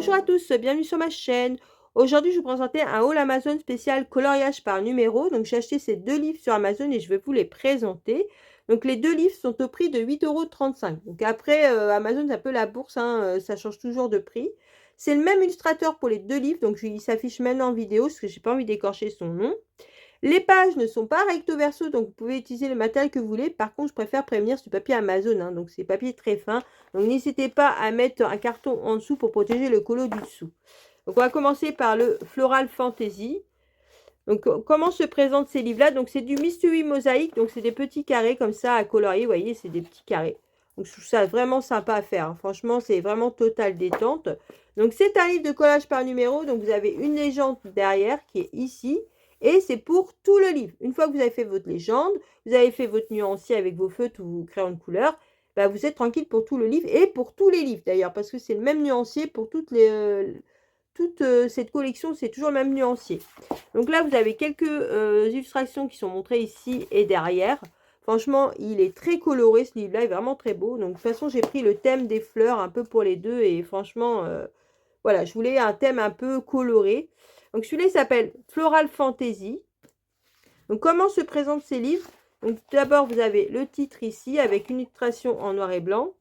Bonjour à tous, bienvenue sur ma chaîne. Aujourd'hui, je vais vous présenter un haul Amazon spécial coloriage par numéro. Donc, j'ai acheté ces deux livres sur Amazon et je vais vous les présenter. Donc, les deux livres sont au prix de 8,35 €. Donc, après, Amazon, c'est un peu la bourse, hein, ça change toujours de prix. C'est le même illustrateur pour les deux livres, donc il s'affiche maintenant en vidéo parce que j'ai pas envie d'écorcher son nom. Les pages ne sont pas recto verso, donc vous pouvez utiliser le matériel que vous voulez. Par contre, je préfère prévenir ce papier Amazon, hein, donc c'est papier très fin. Donc n'hésitez pas à mettre un carton en dessous pour protéger le colo du dessous. Donc on va commencer par le Floral Fantasy. Donc comment se présentent ces livres-là? Donc c'est du Mystery Mosaïque, donc c'est des petits carrés comme ça à colorier, vous voyez, c'est des petits carrés. Donc je trouve ça vraiment sympa à faire, hein. Franchement, c'est vraiment total détente. Donc c'est un livre de collage par numéro, donc vous avez une légende derrière qui est ici. Et c'est pour tout le livre. Une fois que vous avez fait votre légende, vous avez fait votre nuancier avec vos feutres ou vos crayons de couleur, bah vous êtes tranquille pour tout le livre et pour tous les livres d'ailleurs, parce que c'est le même nuancier pour toutes les, toute cette collection, c'est toujours le même nuancier. Donc là, vous avez quelques illustrations qui sont montrées ici et derrière. Franchement, il est très coloré ce livre-là, il est vraiment très beau. Donc de toute façon, j'ai pris le thème des fleurs un peu pour les deux et franchement, voilà, je voulais un thème un peu coloré. Donc celui-là, il s'appelle Floral Fantasy. Donc comment se présentent ces livres? Donc d'abord, vous avez le titre ici avec une illustration en noir et blanc.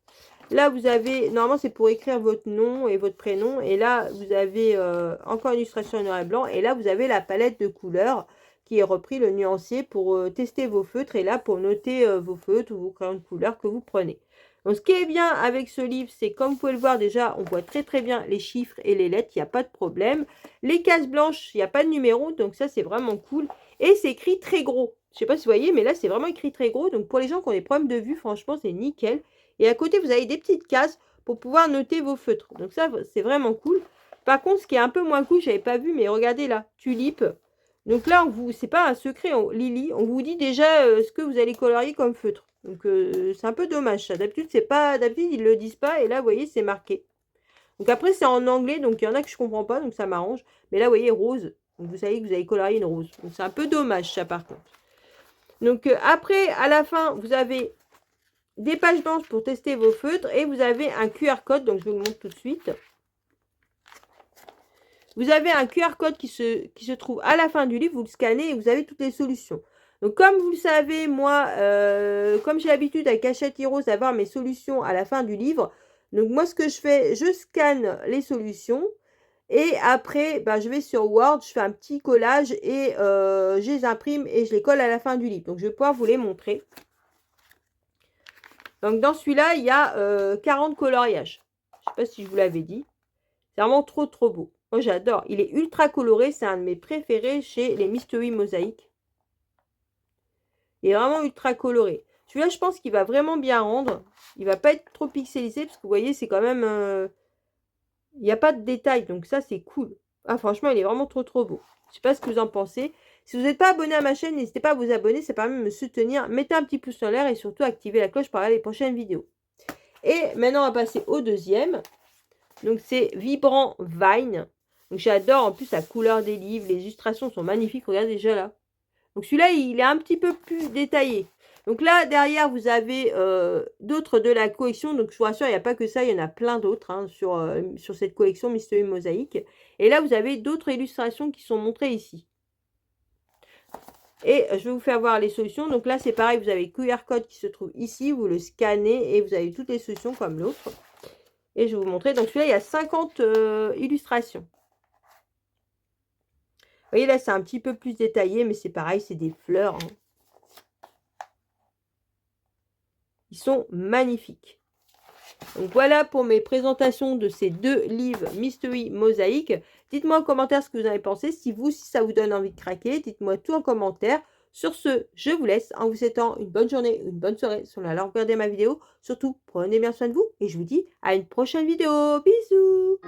Là, vous avez, normalement, c'est pour écrire votre nom et votre prénom. Et là, vous avez encore une illustration en noir et blanc. Et là, vous avez la palette de couleurs qui est repris le nuancier pour tester vos feutres. Et là, pour noter vos feutres ou vos crayons de couleur que vous prenez. Donc, ce qui est bien avec ce livre, c'est comme vous pouvez le voir déjà, on voit très très bien les chiffres et les lettres. Il n'y a pas de problème. Les cases blanches, il n'y a pas de numéro. Donc, ça, c'est vraiment cool. Et c'est écrit très gros. Je ne sais pas si vous voyez, mais là, c'est vraiment écrit très gros. Donc, pour les gens qui ont des problèmes de vue, franchement, c'est nickel. Et à côté, vous avez des petites cases pour pouvoir noter vos feutres. Donc ça, c'est vraiment cool. Par contre, ce qui est un peu moins cool, je n'avais pas vu, mais regardez là, tulipe. Donc là, c'est pas un secret, Lily. On vous dit déjà ce que vous allez colorier comme feutre. Donc c'est un peu dommage ça. D'habitude, c'est pas, d'habitude ils le disent pas. Et là, vous voyez, c'est marqué. Donc après, c'est en anglais, donc il y en a que je comprends pas, donc ça m'arrange. Mais là, vous voyez, rose. Donc vous savez que vous allez colorier une rose. Donc c'est un peu dommage ça par contre. Donc après, à la fin, vous avez des pages blanches pour tester vos feutres et vous avez un QR code, donc je vous le montre tout de suite. Vous avez un QR code qui se trouve à la fin du livre, vous le scannez et vous avez toutes les solutions. Donc comme vous le savez, moi, comme j'ai l'habitude avec Hachette Heroes d'avoir mes solutions à la fin du livre, donc moi ce que je fais, je scanne les solutions et après, ben, je vais sur Word, je fais un petit collage et je les imprime et je les colle à la fin du livre. Donc je vais pouvoir vous les montrer. Donc dans celui-là, il y a 40 coloriages. Je ne sais pas si je vous l'avais dit. C'est vraiment trop trop beau. Moi j'adore. Il est ultra coloré. C'est un de mes préférés chez les Mystery Mosaïque. Il est vraiment ultra coloré. Celui-là, je pense qu'il va vraiment bien rendre. Il ne va pas être trop pixelisé parce que vous voyez, c'est quand même... il n'y a pas de détails. Donc ça, c'est cool. Ah, franchement, il est vraiment trop trop beau. Je ne sais pas ce que vous en pensez. Si vous n'êtes pas abonné à ma chaîne, n'hésitez pas à vous abonner. Ça permet de me soutenir. Mettez un petit pouce en l'air et surtout activez la cloche pour regarder les prochaines vidéos. Et maintenant, on va passer au deuxième. Donc, c'est Vibrant Vine. Donc, j'adore en plus la couleur des livres. Les illustrations sont magnifiques. Regardez déjà là. Donc, celui-là, il est un petit peu plus détaillé. Donc là, derrière, vous avez d'autres de la collection. Donc, je vous rassure, il n'y a pas que ça. Il y en a plein d'autres hein, sur cette collection Mystery Mosaïque. Et là, vous avez d'autres illustrations qui sont montrées ici. Et je vais vous faire voir les solutions. Donc là, c'est pareil. Vous avez le QR code qui se trouve ici. Vous le scannez et vous avez toutes les solutions comme l'autre. Et je vais vous montrer. Donc celui-là, il y a 50 illustrations. Vous voyez, là, c'est un petit peu plus détaillé. Mais c'est pareil, c'est des fleurs. Hein. Ils sont magnifiques. Donc voilà pour mes présentations de ces deux livres Mystery Mosaïque. Dites-moi en commentaire ce que vous en avez pensé. Si ça vous donne envie de craquer, dites-moi tout en commentaire. Sur ce, je vous laisse en vous souhaitant une bonne journée, une bonne soirée. Si on a regardé ma vidéo, surtout prenez bien soin de vous et je vous dis à une prochaine vidéo. Bisous.